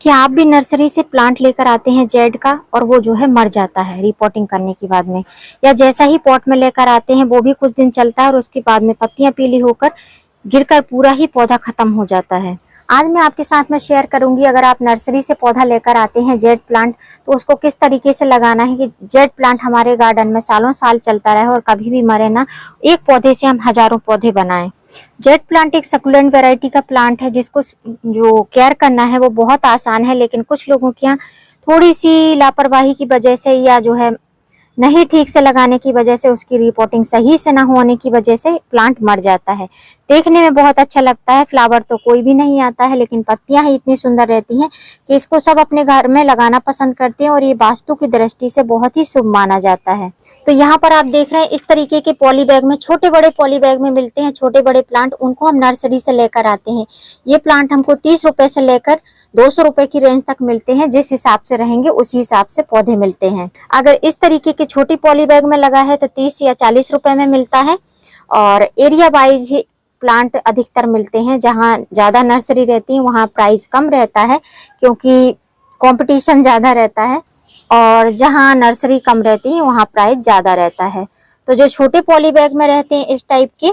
क्या आप भी नर्सरी से प्लांट लेकर आते हैं जेड का और वो जो है मर जाता है रिपोर्टिंग करने के बाद में, या जैसा ही पॉट में लेकर आते हैं वो भी कुछ दिन चलता है और उसके बाद में पत्तियां पीली होकर गिरकर पूरा ही पौधा खत्म हो जाता है। आज मैं आपके साथ में शेयर करूंगी, अगर आप नर्सरी से पौधा लेकर आते हैं जेड प्लांट तो उसको किस तरीके से लगाना है कि जेड प्लांट हमारे गार्डन में सालों साल चलता रहे और कभी भी मरे ना। एक पौधे से हम हजारों पौधे बनाएं। जेड प्लांट एक सकुलेंट वैरायटी का प्लांट है जिसको जो केयर करना है वो बहुत आसान है, लेकिन कुछ लोगों के यहाँ थोड़ी सी लापरवाही की वजह से या जो है नहीं ठीक से लगाने की वजह से, उसकी रिपोर्टिंग सही से ना होने की वजह से प्लांट मर जाता है। देखने में बहुत अच्छा लगता है, फ्लावर तो कोई भी नहीं आता है, लेकिन पत्तियां ही इतनी सुंदर रहती हैं कि इसको सब अपने घर में लगाना पसंद करते हैं और ये वास्तु की दृष्टि से बहुत ही शुभ माना जाता है। तो यहाँ पर आप देख रहे हैं इस तरीके के पॉली बैग में, छोटे बड़े पॉली बैग में मिलते हैं छोटे बड़े प्लांट, उनको हम नर्सरी से लेकर आते हैं। ये प्लांट हमको 30 रुपए से लेकर 200 रुपए की रेंज तक मिलते हैं। जिस हिसाब से रहेंगे उसी हिसाब से पौधे मिलते हैं। अगर इस तरीके की छोटी पॉली बैग में लगा है तो 30 या 40 रुपए में मिलता है। और एरिया वाइज ही प्लांट अधिकतर मिलते हैं। जहाँ ज्यादा नर्सरी रहती है वहाँ प्राइस कम रहता है क्योंकि कंपटीशन ज्यादा रहता है, और जहाँ नर्सरी कम रहती है वहाँ प्राइस ज्यादा रहता है। तो जो छोटे पॉली बैग में रहते हैं इस टाइप के,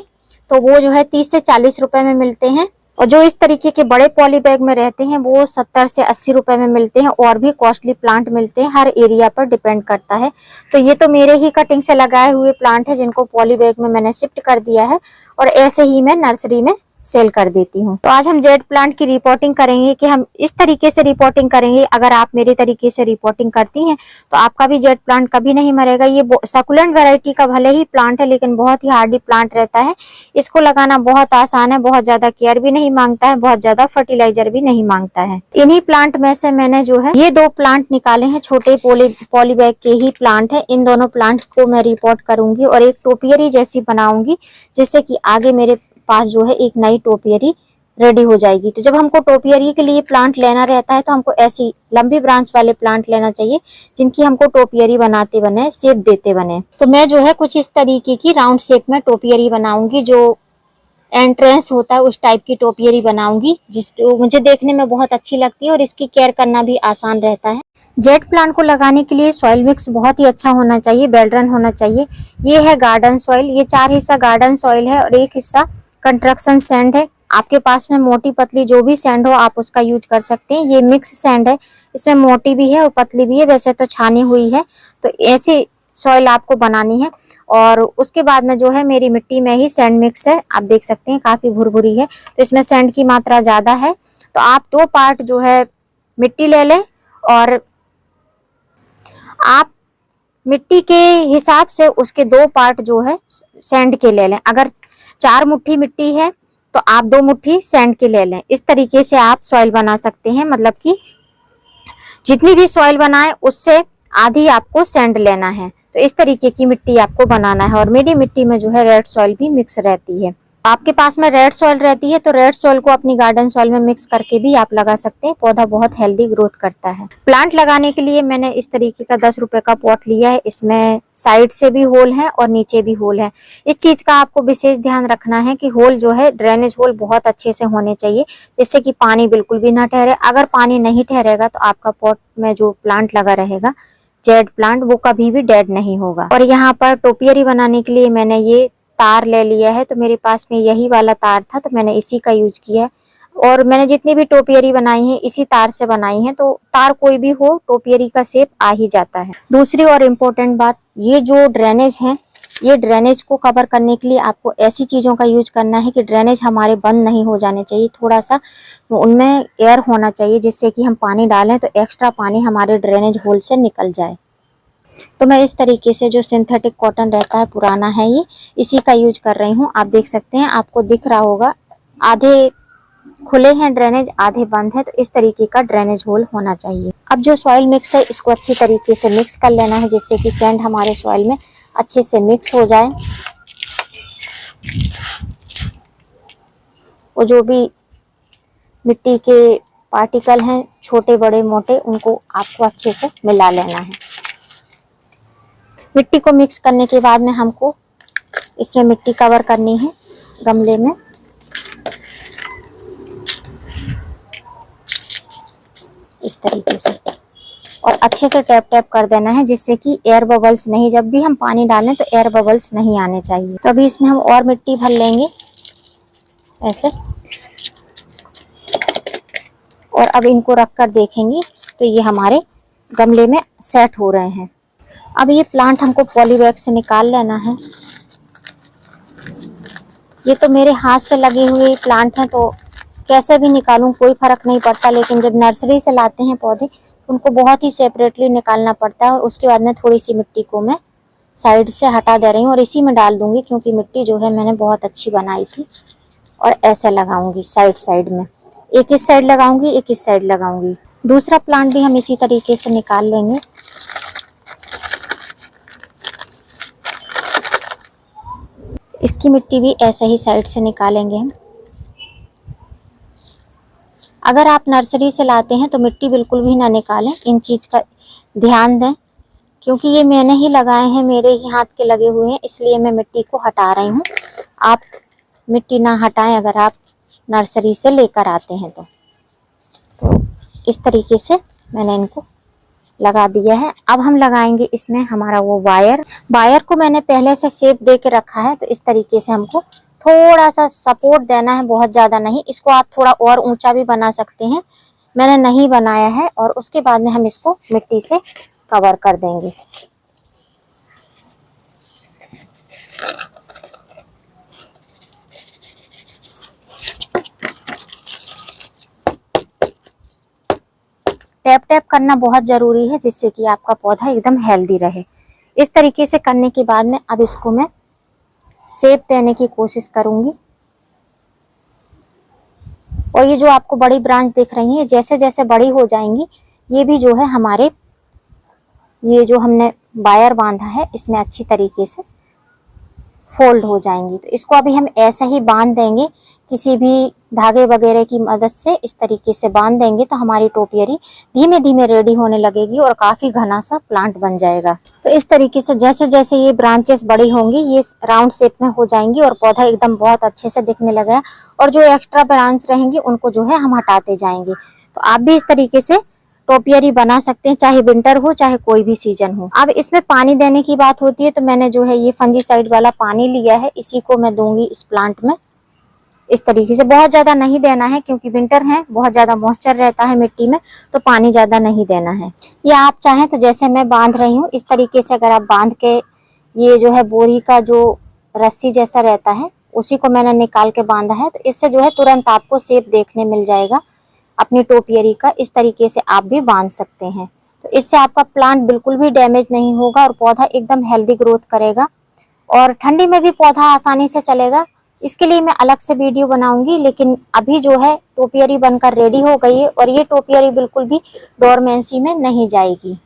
तो वो जो है 30 से 40 रुपए में मिलते हैं, और जो इस तरीके के बड़े पॉली बैग में रहते हैं वो 70 से 80 रुपए में मिलते हैं। और भी कॉस्टली प्लांट मिलते हैं, हर एरिया पर डिपेंड करता है। तो ये तो मेरे ही कटिंग से लगाए हुए प्लांट है जिनको पॉली बैग में मैंने शिफ्ट कर दिया है और ऐसे ही मैं नर्सरी में सेल कर देती हूँ। तो आज हम जेड प्लांट की रिपोर्टिंग करेंगे कि हम इस तरीके से रिपोर्टिंग करेंगे। अगर आप मेरे तरीके से रिपोर्टिंग करती हैं तो आपका भी जेड प्लांट कभी नहीं मरेगा। ये सकुलेंट वैरायटी का भले ही प्लांट है लेकिन बहुत ही हार्डी प्लांट रहता है। इसको लगाना बहुत आसान है, बहुत ज्यादा केयर भी नहीं मांगता है, बहुत ज्यादा फर्टिलाइजर भी नहीं मांगता है। इन्हीं प्लांट में से मैंने जो है ये 2 प्लांट निकाले हैं, छोटे पॉली बैग के ही प्लांट है। इन दोनों प्लांट को मैं रिपोर्ट करूंगी और एक टोपियरी जैसी बनाऊंगी, जिससे कि आगे मेरे पास जो है एक नई टोपियरी रेडी हो जाएगी। तो जब हमको टोपियरी के लिए प्लांट लेना रहता है तो हमको ऐसी लंबी ब्रांच वाले प्लांट लेना चाहिए जिनकी हमको टोपियरी बनाते बने, शेप देते बने। तो मैं जो है कुछ इस तरीके की राउंड शेप में टोपियरी बनाऊंगी, जो एंट्रेंस होता है उस टाइप की टोपियरी बनाऊंगी, जिसको मुझे देखने में बहुत अच्छी लगती है और इसकी केयर करना भी आसान रहता है। जेड प्लांट को लगाने के लिए सॉइल मिक्स बहुत ही अच्छा होना चाहिए, बेलरन होना चाहिए। ये है गार्डन सॉइल, ये 4 हिस्सा गार्डन सॉइल है और 1 हिस्सा कंस्ट्रक्शन सैंड है। आपके पास में मोटी पतली जो भी सैंड हो आप उसका यूज कर सकते हैं। ये मिक्स सैंड है, इसमें मोटी भी है और पतली भी है, वैसे तो छानी हुई है। तो ऐसी सॉइल आपको बनानी है। और उसके बाद में जो है मेरी मिट्टी में ही सैंड मिक्स है, आप देख सकते हैं काफी भुरभुरी है, तो इसमें सैंड की मात्रा ज्यादा है। तो आप 2 पार्ट जो है मिट्टी ले लें और आप मिट्टी के हिसाब से उसके 2 पार्ट जो है सैंड के ले लें। अगर 4 मुट्ठी मिट्टी है तो आप 2 मुट्ठी सैंड के ले लें। इस तरीके से आप सॉइल बना सकते हैं, मतलब कि जितनी भी सॉइल बनाए उससे आधी आपको सैंड लेना है। तो इस तरीके की मिट्टी आपको बनाना है। और मेरी मिट्टी में जो है रेड सॉइल भी मिक्स रहती है। आपके पास में रेड सॉइल रहती है तो रेड सॉइल को अपनी गार्डन सॉइल में मिक्स करके भी आप लगा सकते हैं। पौधा बहुत हेल्दी ग्रोथ करता है। प्लांट लगाने के लिए मैंने इस तरीके का 10 रुपए का पॉट लिया है। इसमें साइड से भी होल है और नीचे भी होल है। इस चीज का आपको विशेष ध्यान रखना है कि होल जो है ड्रेनेज होल बहुत अच्छे से होने चाहिए, जिससे कि पानी बिल्कुल भी ना ठहरे। अगर पानी नहीं ठहरेगा तो आपका पॉट में जो प्लांट लगा रहेगा जेड प्लांट, वो कभी भी डेड नहीं होगा। और यहाँ पर टोपियरी बनाने के लिए मैंने ये तार ले लिया है, तो मेरे पास में यही वाला तार था तो मैंने इसी का यूज किया है। और मैंने जितनी भी टोपियरी बनाई है इसी तार से बनाई है, तो तार कोई भी हो टोपियरी का शेप आ ही जाता है। दूसरी और इम्पोर्टेंट बात, ये जो ड्रेनेज है, ये ड्रेनेज को कवर करने के लिए आपको ऐसी चीजों का यूज करना है कि ड्रेनेज हमारे बंद नहीं हो जाने चाहिए। थोड़ा सा उनमें एयर होना चाहिए, जिससे कि हम पानी डालें तो एक्स्ट्रा पानी हमारे ड्रेनेज होल से निकल जाए। तो मैं इस तरीके से जो सिंथेटिक कॉटन रहता है पुराना है ये, इसी का यूज कर रही हूँ। आप देख सकते हैं, आपको दिख रहा होगा आधे खुले हैं ड्रेनेज, आधे बंद है। तो इस तरीके का ड्रेनेज होल होना चाहिए। अब जो सॉइल मिक्स है इसको अच्छी तरीके से मिक्स कर लेना है, जिससे कि सैंड हमारे सॉइल में अच्छे से मिक्स हो जाए। और जो भी मिट्टी के पार्टिकल हैं छोटे बड़े मोटे, उनको आपको अच्छे से मिला लेना है। मिट्टी को मिक्स करने के बाद में हमको इसमें मिट्टी कवर करनी है गमले में। इस तरीके से, और अच्छे से टैप टैप कर देना है जिससे कि एयर बबल्स नहीं, जब भी हम पानी डालें तो एयर बबल्स नहीं आने चाहिए। तो अभी इसमें हम और मिट्टी भर लेंगे ऐसे, और अब इनको रख कर देखेंगे तो ये हमारे गमले में सेट हो रहे हैं। अब ये प्लांट हमको पॉली बैग से निकाल लेना है। ये तो मेरे हाथ से लगे हुए प्लांट हैं तो कैसे भी निकालूं कोई फर्क नहीं पड़ता, लेकिन जब नर्सरी से लाते हैं पौधे तो उनको बहुत ही सेपरेटली निकालना पड़ता है। और उसके बाद में थोड़ी सी मिट्टी को मैं साइड से हटा दे रही हूँ और इसी में डाल दूंगी, क्योंकि मिट्टी जो है मैंने बहुत अच्छी बनाई थी। और ऐसे लगाऊंगी साइड साइड में, एक इस साइड लगाऊंगी, एक इस साइड लगाऊंगी। दूसरा प्लांट भी हम इसी तरीके से निकाल लेंगे। इसकी मिट्टी भी ऐसे ही साइड से निकालेंगे हम। अगर आप नर्सरी से लाते हैं तो मिट्टी बिल्कुल भी ना निकालें, इन चीज़ का ध्यान दें, क्योंकि ये मैंने ही लगाए हैं, मेरे ही हाथ के लगे हुए हैं, इसलिए मैं मिट्टी को हटा रही हूँ। आप मिट्टी ना हटाएं अगर आप नर्सरी से लेकर आते हैं तो इस तरीके से मैंने इनको लगा दिया है। अब हम लगाएंगे इसमें हमारा वो वायर को मैंने पहले से शेप दे के रखा है, तो इस तरीके से हमको थोड़ा सा सपोर्ट देना है, बहुत ज़्यादा नहीं। इसको आप थोड़ा और ऊंचा भी बना सकते हैं, मैंने नहीं बनाया है। और उसके बाद में हम इसको मिट्टी से कवर कर देंगे। टैप टैप करना बहुत ज़रूरी है जिससे कि आपका पौधा एकदम हेल्दी रहे। इस तरीके से करने के बाद में अब इसको मैं शेप देने की कोशिश करूंगी। और ये जो आपको बड़ी ब्रांच दिख रही है, जैसे जैसे बड़ी हो जाएंगी ये भी जो है हमारे ये जो हमने वायर बांधा है इसमें अच्छी तरीके से फोल्ड हो जाएंगी। तो इसको अभी हम ऐसे ही बांध देंगे, किसी भी धागे वगैरह की मदद से इस तरीके से बांध देंगे तो हमारी टोपियरी धीमे धीमे रेडी होने लगेगी और काफी घना सा प्लांट बन जाएगा। तो इस तरीके से जैसे जैसे ये ब्रांचेस बड़ी होंगी ये राउंड शेप में हो जाएंगी और पौधा एकदम बहुत अच्छे से दिखने लगेगा। और जो एक्स्ट्रा ब्रांच रहेंगी उनको जो है हम हटाते जाएंगे। तो आप भी इस तरीके से टोपियरी बना सकते हैं, चाहे विंटर हो चाहे कोई भी सीजन हो। अब इसमें पानी देने की बात होती है तो मैंने जो है ये फंजीसाइड वाला पानी लिया है, इसी को मैं दूंगी इस प्लांट में। इस तरीके से बहुत ज्यादा नहीं देना है क्योंकि विंटर है, बहुत ज्यादा मॉइस्चर रहता है मिट्टी में, तो पानी ज्यादा नहीं देना है। या आप चाहें तो जैसे मैं बांध रही हूँ इस तरीके से अगर आप बांध के, ये जो है बोरी का जो रस्सी जैसा रहता है उसी को मैंने निकाल के बांधा है, तो इससे जो है तुरंत आपको शेप देखने मिल जाएगा अपनी टोपियरी का। इस तरीके से आप भी बांध सकते हैं, तो इससे आपका प्लांट बिल्कुल भी डैमेज नहीं होगा और पौधा एकदम हेल्दी ग्रोथ करेगा और ठंडी में भी पौधा आसानी से चलेगा। इसके लिए मैं अलग से वीडियो बनाऊंगी, लेकिन अभी जो है टोपियरी बनकर रेडी हो गई है और ये टोपियरी बिल्कुल भी डोरमेंसी में नहीं जाएगी।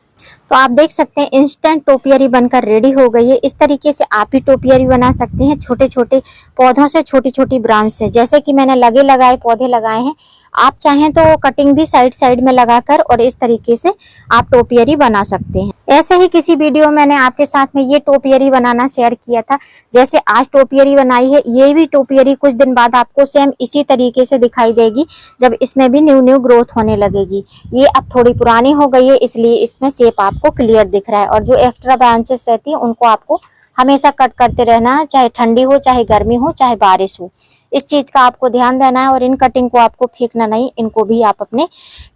तो आप देख सकते हैं इंस्टेंट टोपियरी बनकर रेडी हो गई है। इस तरीके से आप भी टोपियरी बना सकते हैं छोटे छोटे पौधों से, छोटी छोटी ब्रांच से। जैसे कि मैंने लगे लगाए पौधे लगाए हैं, आप चाहें तो कटिंग भी साइड साइड में लगाकर और इस तरीके से आप टोपियरी बना सकते हैं। ऐसे ही किसी वीडियो मैंने आपके साथ में ये टोपियरी बनाना शेयर किया था। जैसे आज टोपियरी बनाई है, ये भी टोपियरी कुछ दिन बाद आपको सेम इसी तरीके से दिखाई देगी जब इसमें भी न्यू न्यू ग्रोथ होने लगेगी। ये अब थोड़ी पुरानी हो गई है इसलिए इसमें शेप आपको क्लियर दिख रहा है। और जो एक्स्ट्रा ब्रांचेस रहती है उनको आपको हमेशा कट करते रहना है, चाहे ठंडी हो चाहे गर्मी हो चाहे बारिश हो। इस चीज का आपको ध्यान देना है और इन कटिंग को आपको फेंकना नहीं, इनको भी आप अपने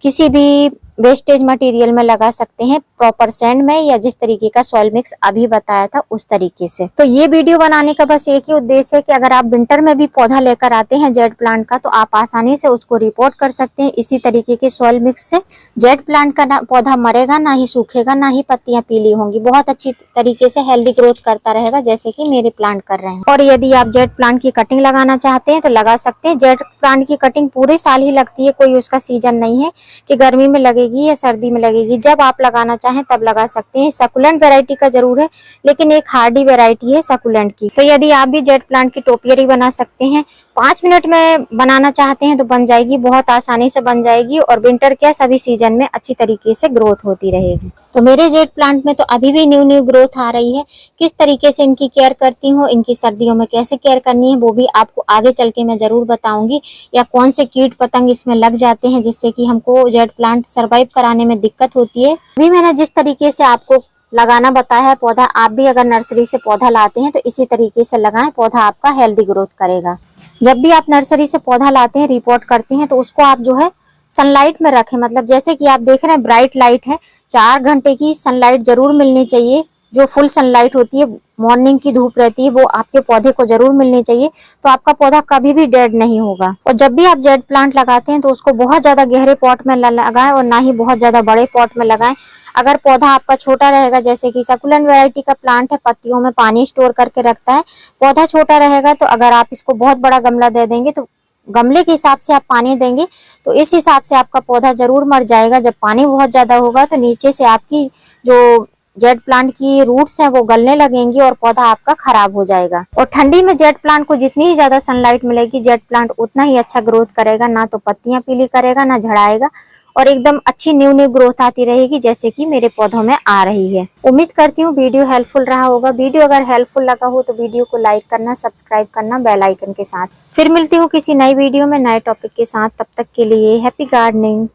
किसी भी वेस्टेज मटेरियल में लगा सकते हैं, प्रॉपर सैंड में या जिस तरीके का सॉइल मिक्स अभी बताया था उस तरीके से। तो ये वीडियो बनाने का बस एक ही उद्देश्य है कि अगर आप विंटर में भी पौधा लेकर आते हैं जेड प्लांट का, तो आप आसानी से उसको रिपोर्ट कर सकते हैं इसी तरीके के सॉइल मिक्स से। जेड प्लांट का पौधा मरेगा ना ही सूखेगा, ना ही पत्तियां पीली होंगी, बहुत अच्छी तरीके से हेल्दी ग्रोथ करता रहेगा जैसे कि मेरे प्लांट कर रहे हैं। और यदि आप जेड प्लांट की कटिंग लगाना चाहते हैं तो लगा सकते हैं। जेड प्लांट की कटिंग पूरे साल ही लगती है, कोई उसका सीजन नहीं है कि गर्मी में लगेगी या सर्दी में लगेगी, जब आप लगाना चाहें तब लगा सकते हैं। सकुलेंट वैरायटी का जरूर है लेकिन एक हार्डी वैरायटी है सकुलेंट की। तो यदि आप भी जेड प्लांट की टोपियरी बना सकते हैं, 5 मिनट में बनाना चाहते हैं तो बन जाएगी, बहुत आसानी से बन जाएगी और विंटर क्या सभी सीजन में अच्छी तरीके से ग्रोथ होती रहेगी। तो मेरे जेड प्लांट में तो अभी भी न्यू न्यू ग्रोथ आ रही है। किस तरीके से इनकी केयर करती हूँ, इनकी सर्दियों में कैसे केयर करनी है, वो भी आपको आगे चल के मैं जरूर बताऊंगी। या कौन से कीट पतंग इसमें लग जाते हैं जिससे कि हमको जेड प्लांट सरवाइव कराने में दिक्कत होती है। अभी मैंने जिस तरीके से आपको लगाना बताया है पौधा, आप भी अगर नर्सरी से पौधा लाते हैं तो इसी तरीके से लगाएं, पौधा आपका हेल्दी ग्रोथ करेगा। जब भी आप नर्सरी से पौधा लाते हैं, रिपोर्ट करते हैं, तो उसको आप जो है सनलाइट में रखें। मतलब जैसे कि आप देख रहे हैं ब्राइट लाइट है, 4 घंटे की सनलाइट जरूर मिलनी चाहिए। जो फुल सनलाइट होती है, मॉर्निंग की धूप रहती है, वो आपके पौधे को जरूर मिलनी चाहिए। तो आपका पौधा कभी भी डेड नहीं होगा। और जब भी आप जेड प्लांट लगाते हैं तो उसको बहुत ज्यादा गहरे पॉट में लगाएं और ना ही बहुत ज्यादा बड़े पॉट में लगाएं। अगर पौधा आपका छोटा रहेगा, जैसे कि सकुलेंट वैरायटी का प्लांट है, पत्तियों में पानी स्टोर करके रखता है, पौधा छोटा रहेगा, तो अगर आप इसको बहुत बड़ा गमला दे देंगे तो गमले के हिसाब से आप पानी देंगे तो इस हिसाब से आपका पौधा जरूर मर जाएगा। जब पानी बहुत ज्यादा होगा तो नीचे से आपकी जो जेड प्लांट की रूट्स हैं वो गलने लगेंगी और पौधा आपका खराब हो जाएगा। और ठंडी में जेड प्लांट को जितनी ही ज्यादा सनलाइट मिलेगी, जेड प्लांट उतना ही अच्छा ग्रोथ करेगा। ना तो पत्तियां पीली करेगा, ना झड़ाएगा, और एकदम अच्छी न्यू न्यू ग्रोथ आती रहेगी जैसे कि मेरे पौधों में आ रही है। उम्मीद करती हूँ वीडियो हेल्पफुल रहा होगा। वीडियो अगर हेल्पफुल लगा हो तो वीडियो को लाइक करना, सब्सक्राइब करना बेल आइकन के साथ। फिर मिलती हूँ किसी नई वीडियो में नए टॉपिक के साथ। तब तक के लिए हैप्पी गार्डनिंग।